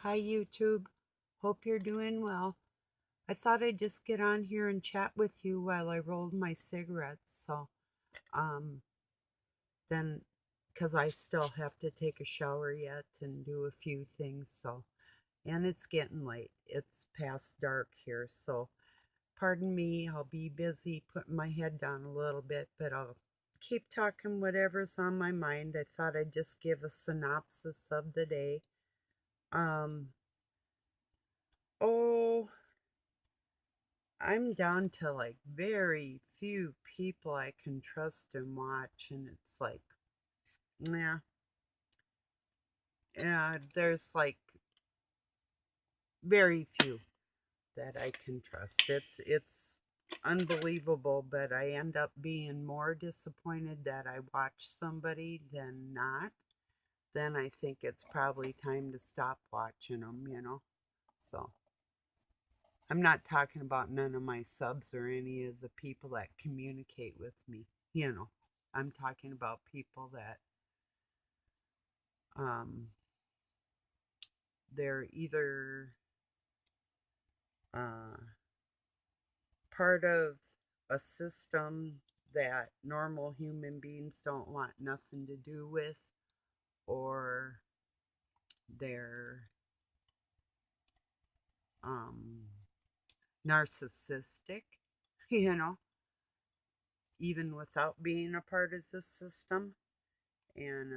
Hi, YouTube. Hope you're doing well. I thought I'd just get on here and chat with you while I rolled my cigarettes. Um, then, because I still have to take a shower yet and do a few things. And it's getting late. It's past dark here. So, pardon me. I'll be busy putting my head down a little bit, but I'll keep talking whatever's on my mind. I thought I'd just give a synopsis of the day. Um, oh, I'm down to like very few people I can trust and watch, and it's like, yeah, yeah, there's like very few that I can trust. It's unbelievable, but I end up being more disappointed that I watch somebody than not. Then I think it's probably time to stop watching them. So I'm not talking about none of my subs or any of the people that communicate with me. I'm talking about people that um, they're either uh, part of a system that normal human beings don't want nothing to do with, or they're um, narcissistic, you know, even without being a part of the system. And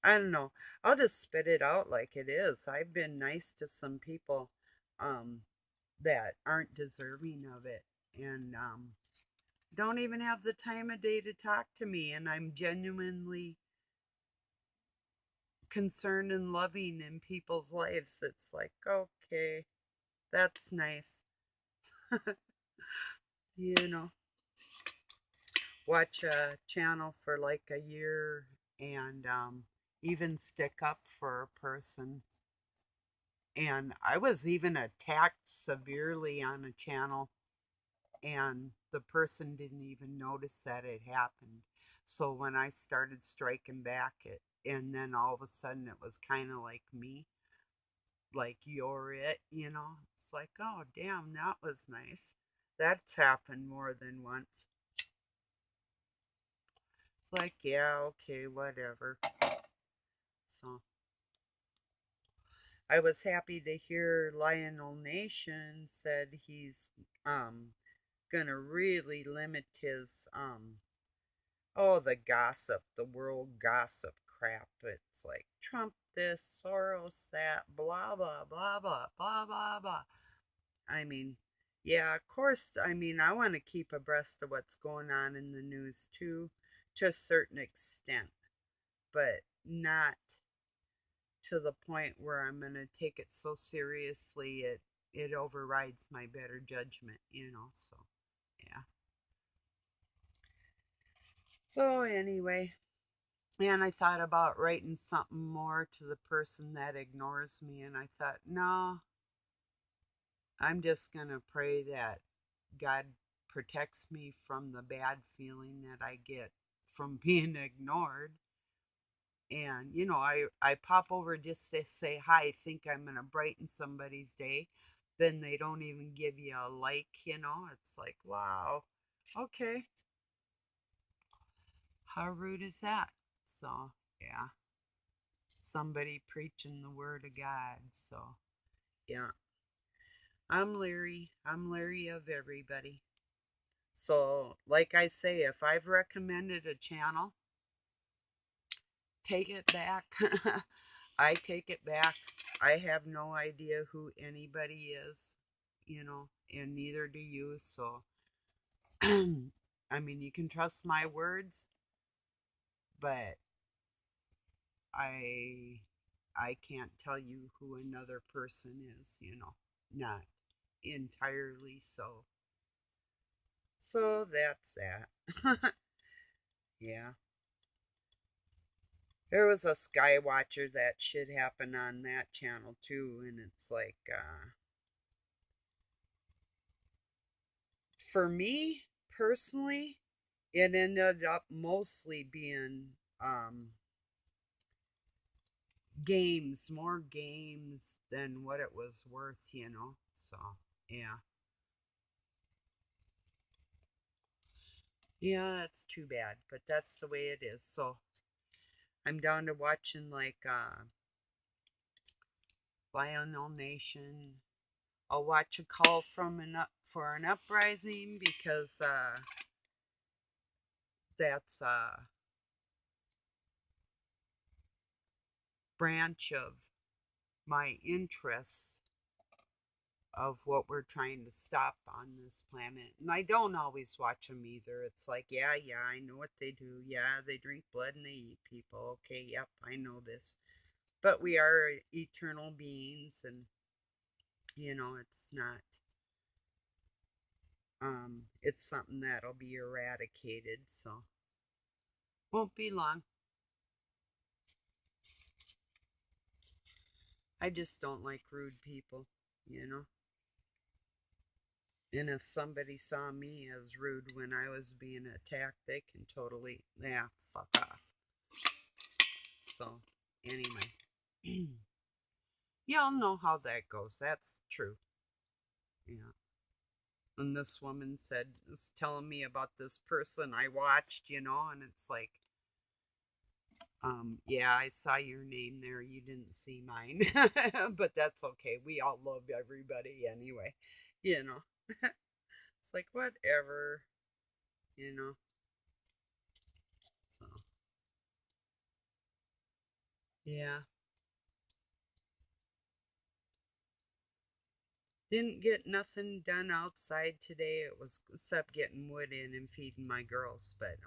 I don't know. I'll just spit it out like it is. I've been nice to some people um, that aren't deserving of it and don't even have the time of day to talk to me. And I'm genuinely concerned and loving in people's lives. It's like, okay, that's nice. you know, Watch a channel for like a year and even stick up for a person. And I was even attacked severely on a channel, and the person didn't even notice that it happened. So when I started striking back, and then all of a sudden it was kind of like me, like you're it. It's like, oh, damn, that was nice. That's happened more than once. It's like, yeah, okay, whatever. So I was happy to hear Lionel Nation said he's um gonna really limit his the gossip, the world gossip crap. It's like Trump this, Soros that, blah blah blah blah blah blah blah. I mean, yeah, of course. I mean, I want to keep abreast of what's going on in the news too, to a certain extent, but not to the point where I'm gonna take it so seriously it overrides my better judgment. So yeah. So anyway, and I thought about writing something more to the person that ignores me, and I thought, no, I'm just gonna pray that God protects me from the bad feeling that I get from being ignored. And I pop over just to say hi, think I'm gonna brighten somebody's day. Then they don't even give you a like. It's like, wow, okay, how rude is that? So yeah, somebody preaching the word of God. So yeah, I'm leery. I'm leery of everybody. So, like I say, if I've recommended a channel, take it back. I take it back. I have no idea who anybody is, and neither do you. So, I mean, you can trust my words, but I I can't tell you who another person is, not entirely so. So that's that. yeah. There was a Skywatcher that should happen on that channel too, and it's like, for me personally, it ended up mostly being games, more games than what it was worth, you know. So, yeah. Yeah, that's too bad, but that's the way it is. So, I'm down to watching like Lionel Nation. I'll watch a call from an up for an uprising because that's a branch of my interests of what we're trying to stop on this planet. And I don't always watch them either. It's like, yeah, yeah, I know what they do. Yeah, they drink blood and they eat people. Okay, yep, I know this. But we are eternal beings, and it's not. It's something that'll be eradicated. So won't be long. I just don't like rude people. You know. And if somebody saw me as rude when I was being attacked, they can totally, yeah, fuck off. So, anyway, y'all know how that goes. That's true. Yeah. And this woman was telling me about this person I watched, and it's like, yeah, I saw your name there. You didn't see mine. But that's okay. We all love everybody anyway, you know. It's like, whatever, you know. So, yeah. Didn't get nothing done outside today. It was except getting wood in and feeding my girls, but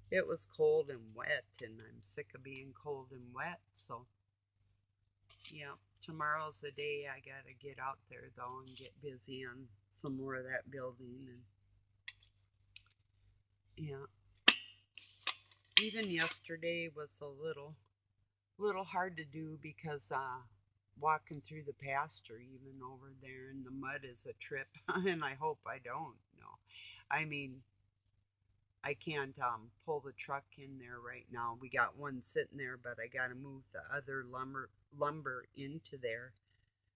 it was cold and wet, and I'm sick of being cold and wet. So yeah, tomorrow's the day I gotta get out there though and get busy on some more of that building. And yeah, even yesterday was a little hard to do because walking through the pasture even over there in the mud is a trip. And I hope I don't. No, I mean, I can't pull the truck in there right now. We got one sitting there, but I got to move the other lumber into there,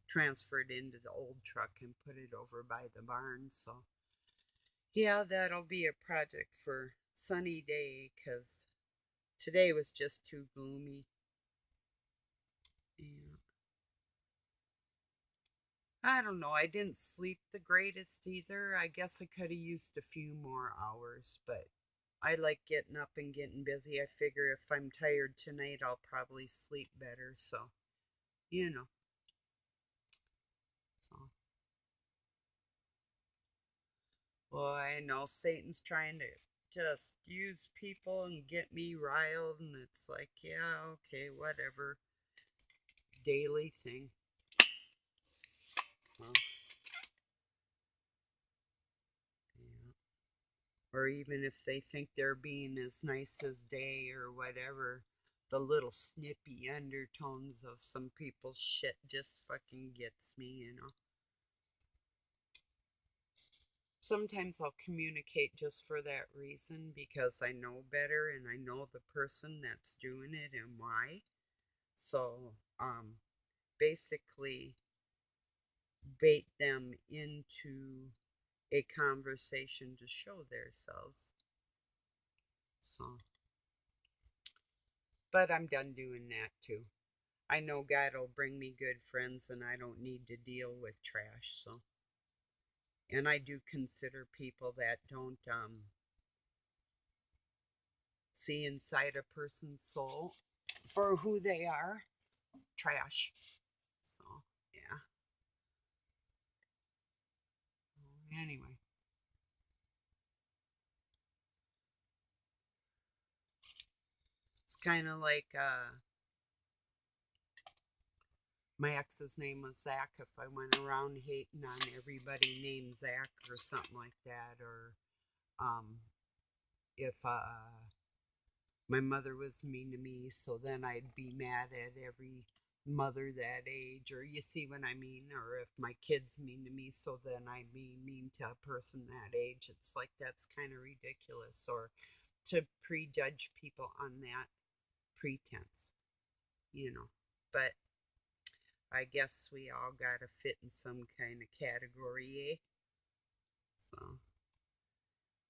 transfer it into the old truck, and put it over by the barn. So yeah, that'll be a project for sunny day because today was just too gloomy. Yeah. I don't know. I didn't sleep the greatest either. I guess I could have used a few more hours, but I like getting up and getting busy. I figure if I'm tired tonight, I'll probably sleep better. So, you know. So, well, I know Satan's trying to just use people and get me riled, and it's like, yeah, okay, whatever. Daily thing. So, yeah. Or even if they think they're being as nice as day or whatever, the little snippy undertones of some people's shit just fucking gets me. Sometimes I'll communicate just for that reason because I know better and I know the person that's doing it and why. So, basically bait them into a conversation to show themselves. So, but I'm done doing that too. I know God will bring me good friends and I don't need to deal with trash. So, and I do consider people that don't see inside a person's soul for who they are trash. So, yeah. Anyway, it's kind of like my ex's name was Zach. If I went around hating on everybody named Zach or something like that, or if my mother was mean to me, so then I'd be mad at every mother that age, or you see what I mean, or if my kid's mean to me, so then I'd be mean to a person that age. It's like that's kind of ridiculous, or to prejudge people on that pretense. you know. But I guess we all gotta fit in some kind of category, eh? So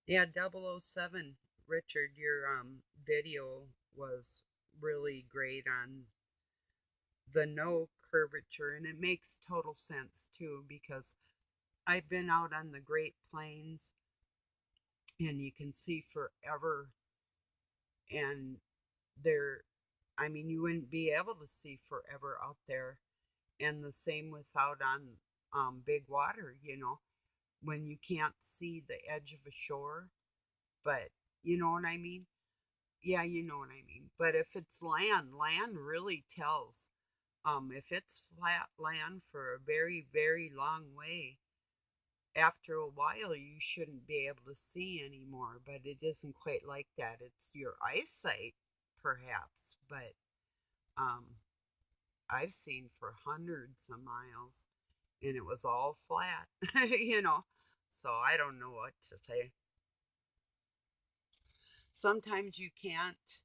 yeah, 007, Richard, your video was really great on the no curvature, and it makes total sense too because I've been out on the Great Plains and you can see forever, and there, I mean, you wouldn't be able to see forever out there, and the same without on big water, when you can't see the edge of a shore, but you know what I mean? Yeah, you know what I mean. But if it's land, land really tells. If it's flat land for a very, very long way, after a while you shouldn't be able to see anymore. But it isn't quite like that. It's your eyesight, perhaps. But um, I've seen for hundreds of miles, and it was all flat, you know. So I don't know what to say. Sometimes you can't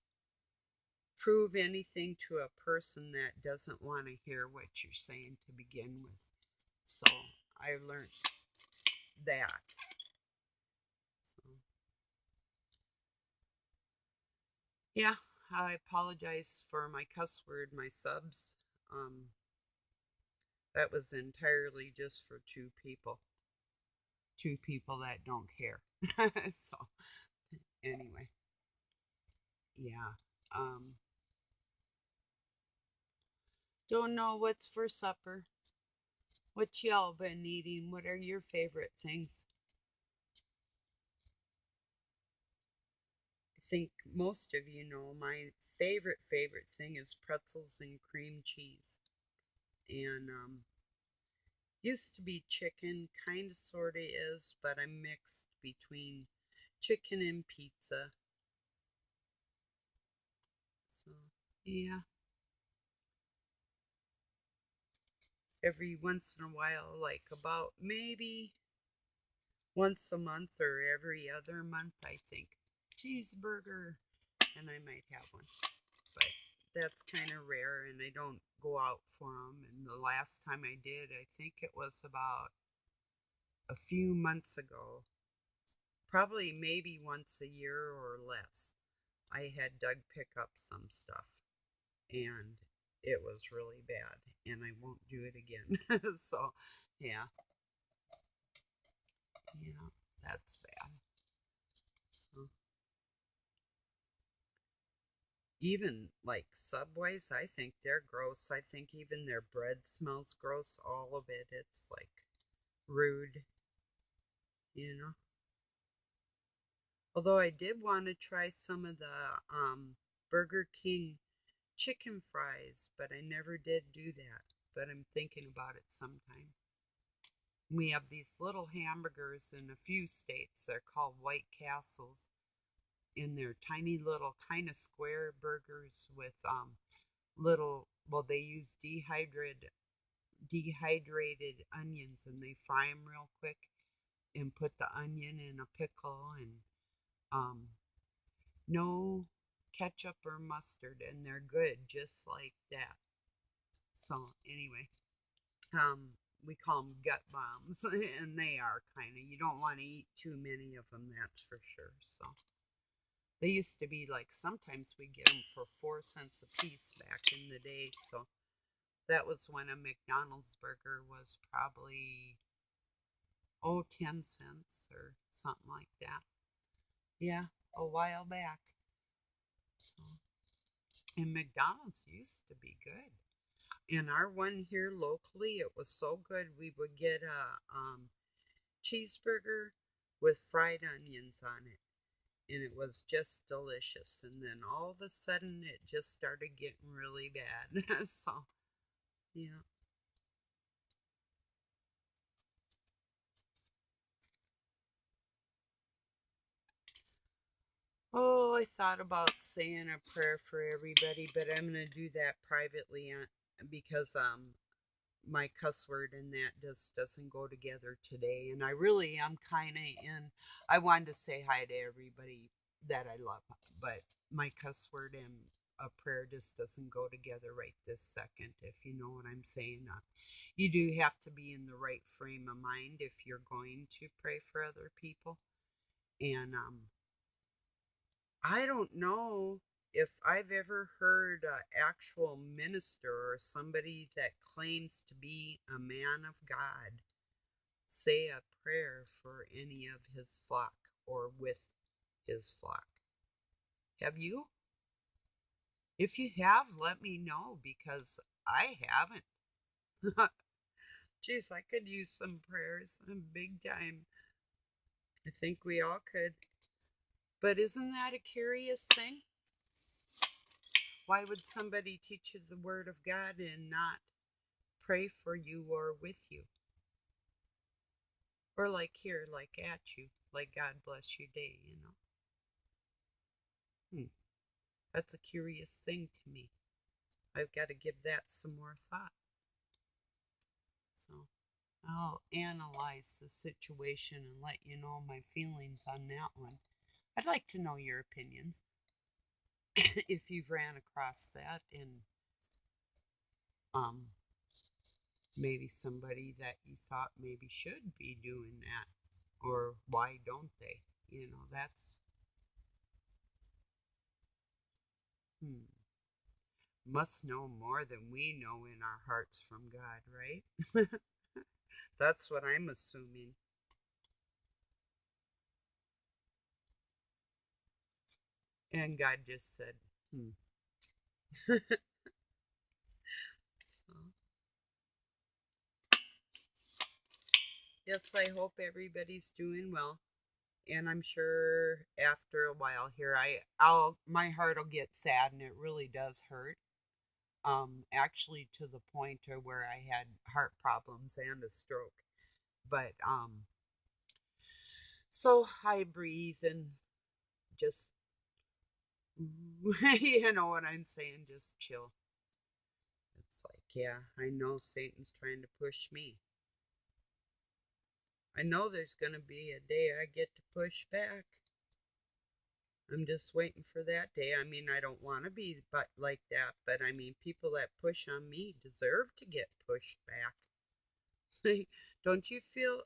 prove anything to a person that doesn't want to hear what you're saying to begin with. So I learned that. So, yeah, I apologize for my cuss word, my subs. Um, that was entirely just for two people that don't care. So anyway, yeah. Um, don't know what's for supper. What y'all been eating? What are your favorite things? I think most of you know my favorite thing is pretzels and cream cheese. And used to be chicken, kind of sort of is, but I'm mixed between chicken and pizza. So, yeah, every once in a while, like about maybe once a month or every other month, I think. Cheeseburger, and I might have one. But that's kind of rare, and I don't go out for them. And the last time I did, I think it was about a few months ago, probably maybe once a year or less. I had Doug pick up some stuff, and it was really bad, and I won't do it again. So, yeah, yeah, that's bad. So, even like Subways, I think they're gross. I think even their bread smells gross. All of it, it's like rude, you know. Although I did want to try some of the Burger King chicken fries, but I never did do that. But I'm thinking about it sometime. We have these little hamburgers in a few states. They're called White Castles, and they're tiny little kind of square burgers with little. Well, they use dehydrated onions, and they fry them real quick and put the onion in a pickle and um no ketchup or mustard, and they're good just like that. So anyway, we call them gut bombs, and they are kind of. You don't want to eat too many of them, that's for sure. So they used to be like sometimes we get them for 4 cents a piece back in the day. So that was when a McDonald's burger was probably 10 cents or something like that. Yeah, a while back. So, and McDonald's used to be good. And our one here locally, it was so good. We would get a cheeseburger with fried onions on it, and it was just delicious. And then all of a sudden, it just started getting really bad. So, yeah. Oh, I thought about saying a prayer for everybody, but I'm gonna do that privately because my cuss word and that just doesn't go together today. And I really am kind of in. I wanted to say hi to everybody that I love, but my cuss word and a prayer just doesn't go together right this second, if you know what I'm saying. You do have to be in the right frame of mind if you're going to pray for other people. And I don't know if I've ever heard an actual minister or somebody that claims to be a man of God say a prayer for any of his flock or with his flock. Have you? If you have, let me know, because I haven't. Jeez, I could use some prayers, big time. I think we all could. But isn't that a curious thing? Why would somebody teach you the Word of God and not pray for you or with you? Or like here, like at you, like God bless your day, you know? That's a curious thing to me. I've got to give that some more thought. So I'll analyze the situation and let you know my feelings on that one. I'd like to know your opinions if you've ran across that, and maybe somebody that you thought maybe should be doing that, or why don't they? You know, that's must know more than we know in our hearts from God, right? That's what I'm assuming. And God just said, so, yes, I hope everybody's doing well. And I'm sure after a while here, my heart will get sad, and it really does hurt. Actually, to the point to where I had heart problems and a stroke. But so I breathe and just, you know what I'm saying, just chill. It's like, yeah, I know Satan's trying to push me. I know there's going to be a day I get to push back. I'm just waiting for that day. I mean, I don't want to be but like that, but I mean, people that push on me deserve to get pushed back. Don't you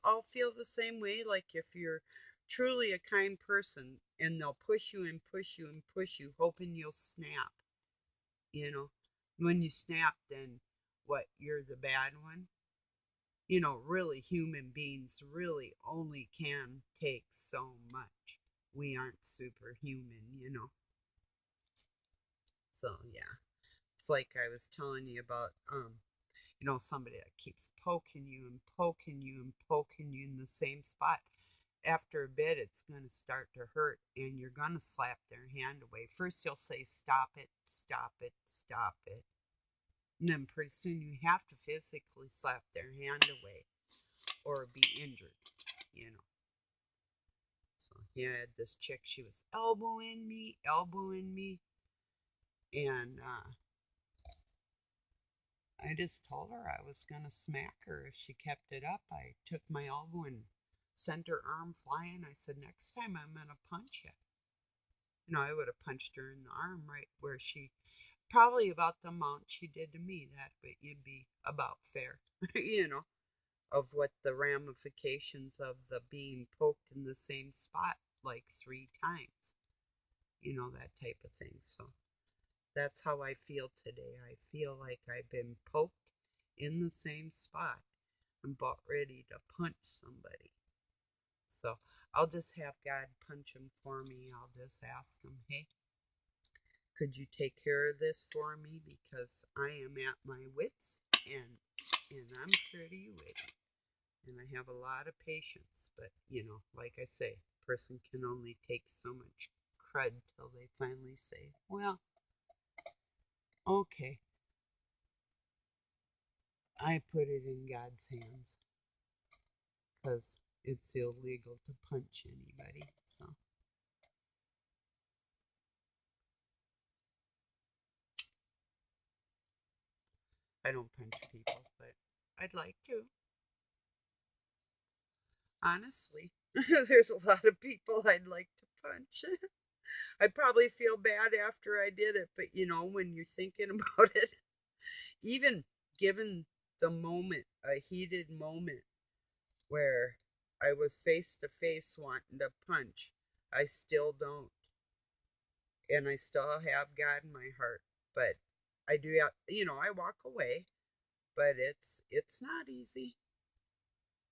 all feel the same way? Like if you're truly a kind person and they'll push you and push you and push you, hoping you'll snap. You know, when you snap, then what? You're the bad one. You know, really, human beings really only can take so much. We aren't superhuman, you know. So yeah, it's like I was telling you about, you know, somebody that keeps poking you and poking you and poking you in the same spot. After a bit, it's going to start to hurt, and you're going to slap their hand away. First, you'll say, "Stop it, stop it, stop it." And then pretty soon you have to physically slap their hand away or be injured, you know. So he had this chick, she was elbowing me, and I just told her I was going to smack her if she kept it up. I took my elbow and sent her arm flying. I said, next time I'm going to punch you. You know, I would have punched her in the arm right where she, probably about the amount she did to me. That would be about fair, you know, of what the ramifications of the being poked in the same spot like 3 times. You know, that type of thing. So that's how I feel today. I feel like I've been poked in the same spot. I'm about ready to punch somebody. So I'll just have God punch him for me. I'll just ask him, hey, could you take care of this for me? Because I am at my wits' end, and I'm pretty witty. And I have a lot of patience. But, you know, like I say, a person can only take so much crud till they finally say, well, okay, I put it in God's hands, because it's illegal to punch anybody. So I don't punch people, but I'd like to. Honestly, there's a lot of people I'd like to punch. I probably feel bad after I did it, but when you're thinking about it, even given the moment, a heated moment where I was face to face wanting to punch, I still don't. And I still have God in my heart. But I do have, I walk away, but it's not easy,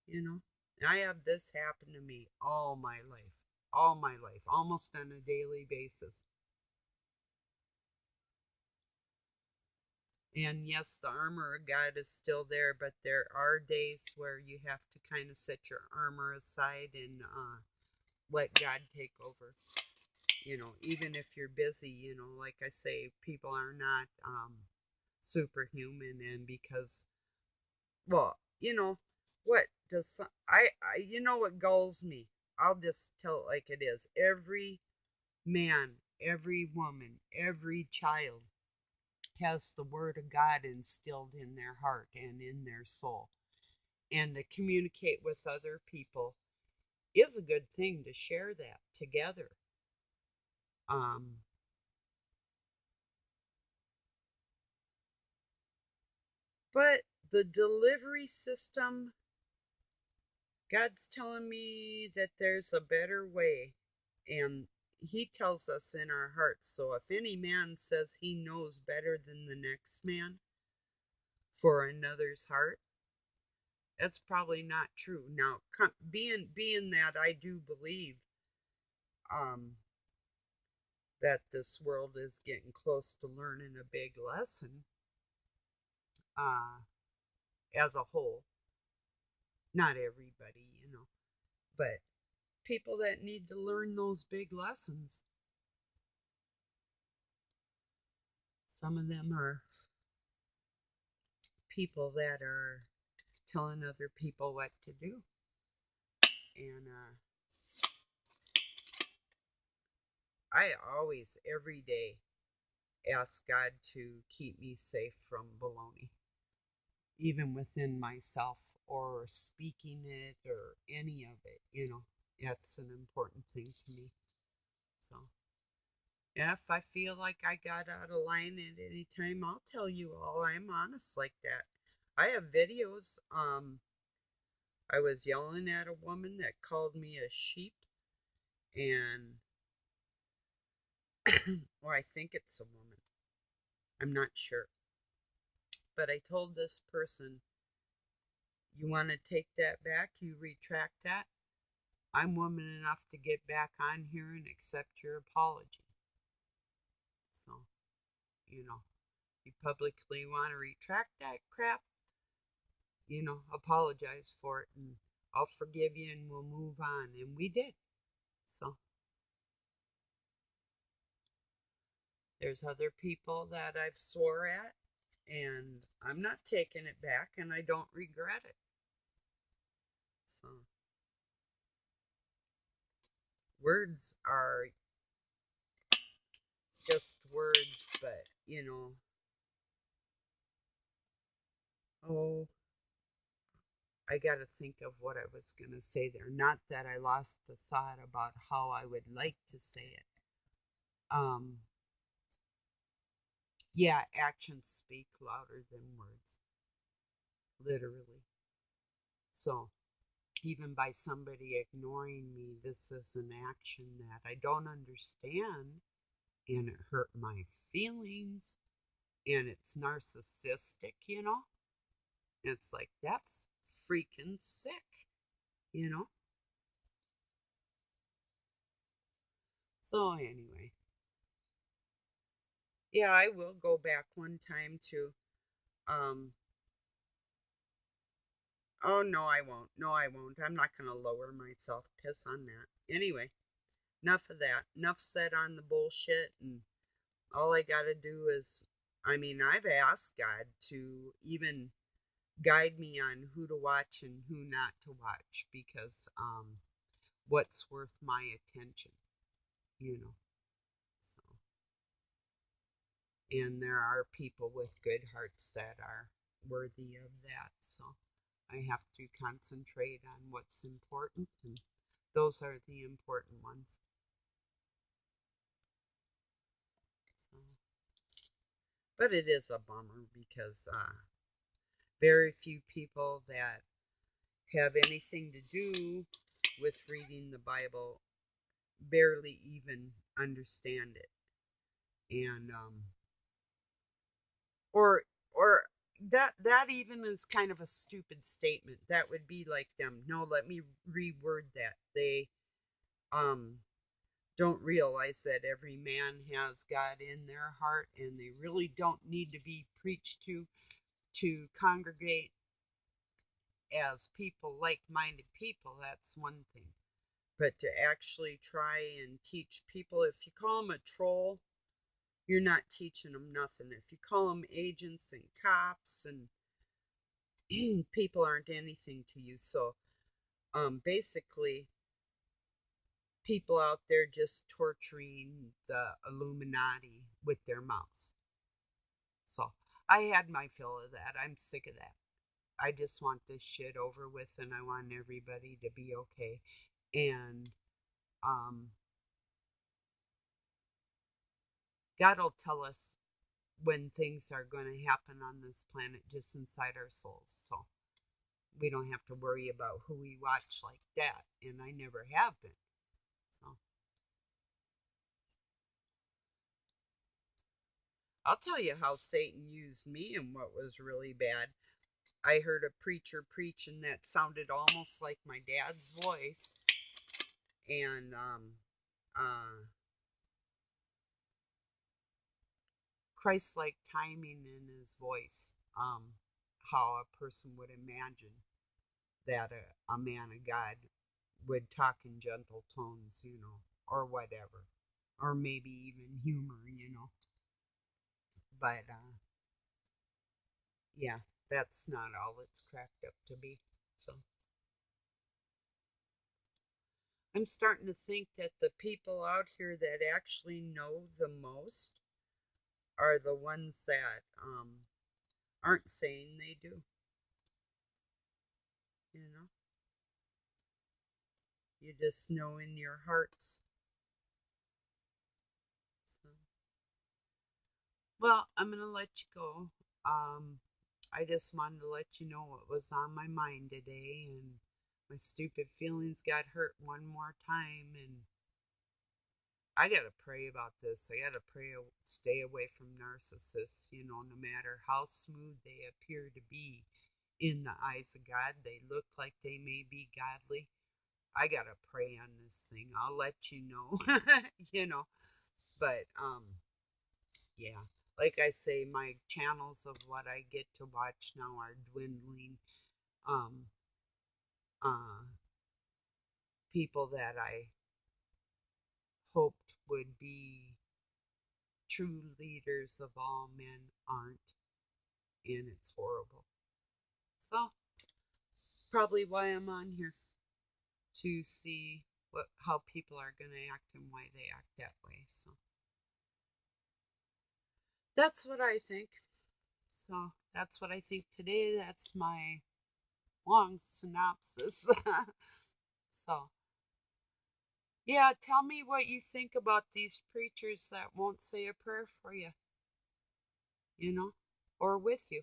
you know. I have this happen to me all my life, almost on a daily basis. And yes, the armor of God is still there, but there are days where you have to kind of set your armor aside and let God take over. Even if you're busy, like I say, people are not superhuman, and because, well, what does what gulls me? I'll just tell it like it is. Every man, every woman, every child has the word of God instilled in their heart and in their soul. And to communicate with other people is a good thing, to share that together. Um, but the delivery system, God's telling me that there's a better way. And He tells us in our hearts. So if any man says he knows better than the next man for another's heart, that's probably not true. Now, being that I do believe um, that this world is getting close to learning a big lesson uh, as a whole, not everybody, but people that need to learn those big lessons. Some of them are people that are telling other people what to do. And I always, every day, ask God to keep me safe from baloney, even within myself or speaking it or any of it. That's an important thing to me. So, if I feel like I got out of line at any time, I'll tell you all. I'm honest like that. I have videos. I was yelling at a woman that called me a sheep, and or I think it's a woman. I'm not sure. But I told this person, you want to take that back? You retract that? I'm woman enough to get back on here and accept your apology. So, you publicly want to retract that crap, apologize for it, and I'll forgive you and we'll move on. And we did. So, there's other people that I've swore at, and I'm not taking it back, and I don't regret it. So, words are just words, but, oh, I got to think of what I was going to say there. Not that I lost the thought about how I would like to say it. Um, yeah, actions speak louder than words, literally. So, even by somebody ignoring me, this is an action that I don't understand, and it hurt my feelings, and it's narcissistic. It's like, that's freaking sick, you know? So, anyway, yeah, I will go back one time to, um, oh, no, I won't. No, I won't. I'm not going to lower myself. Piss on that. Anyway, enough of that. Enough said on the bullshit. And all I got to do is, I've asked God to even guide me on who to watch and who not to watch, because what's worth my attention, you know. So, and there are people with good hearts that are worthy of that. So I have to concentrate on what's important, and those are the important ones. But it is a bummer because very few people that have anything to do with reading the Bible barely even understand it. And or that even is kind of a stupid statement. That would be like them. No, let me reword that. They um don't realize that every man has God in their heart, and they really don't need to be preached to congregate as people, like-minded people. That's one thing. But to actually try and teach people, if you call them a troll, you're not teaching them nothing. If you call them agents and cops and people aren't anything to you. So basically, people out there just torturing the Illuminati with their mouths. So I had my fill of that. I'm sick of that. I just want this shit over with, and I want everybody to be okay. And um, God will tell us when things are going to happen on this planet just inside our souls. So we don't have to worry about who we watch like that. And I never have been. So I'll tell you how Satan used me and what was really bad. I heard a preacher preaching that sounded almost like my dad's voice. And Christ-like timing in his voice. How a person would imagine that a man of God would talk in gentle tones, or whatever, or maybe even humor. But yeah, that's not all it's cracked up to be. So I'm starting to think that the people out here that actually know the most are the ones that aren't saying they do. You know, you just know in your hearts. So, well, I'm gonna let you go. I just wanted to let you know what was on my mind today, and my stupid feelings got hurt one more time, and I gotta pray about this. I gotta pray, stay away from narcissists. No matter how smooth they appear to be in the eyes of God, they look like they may be godly. I gotta pray on this thing. I'll let you know, you know. But yeah, like I say, my channels of what I get to watch now are dwindling. Um, uh, People that I hoped would be true leaders of all men aren't, and it's horrible. So, probably why I'm on here, to see how people are going to act and why they act that way. So, that's what I think. So, that's what I think today. That's my long synopsis. So, yeah, tell me what you think about these preachers that won't say a prayer for you, or with you.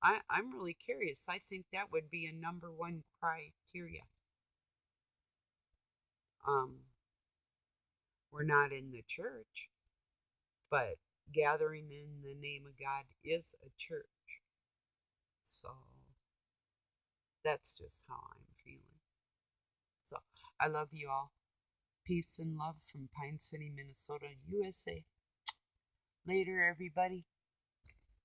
I'm really curious. I think that would be a number one criteria. Um, we're not in the church, but gathering in the name of God is a church. So that's just how I'm feeling. So I love you all. Peace and love from Pine City, Minnesota, USA. Later, everybody.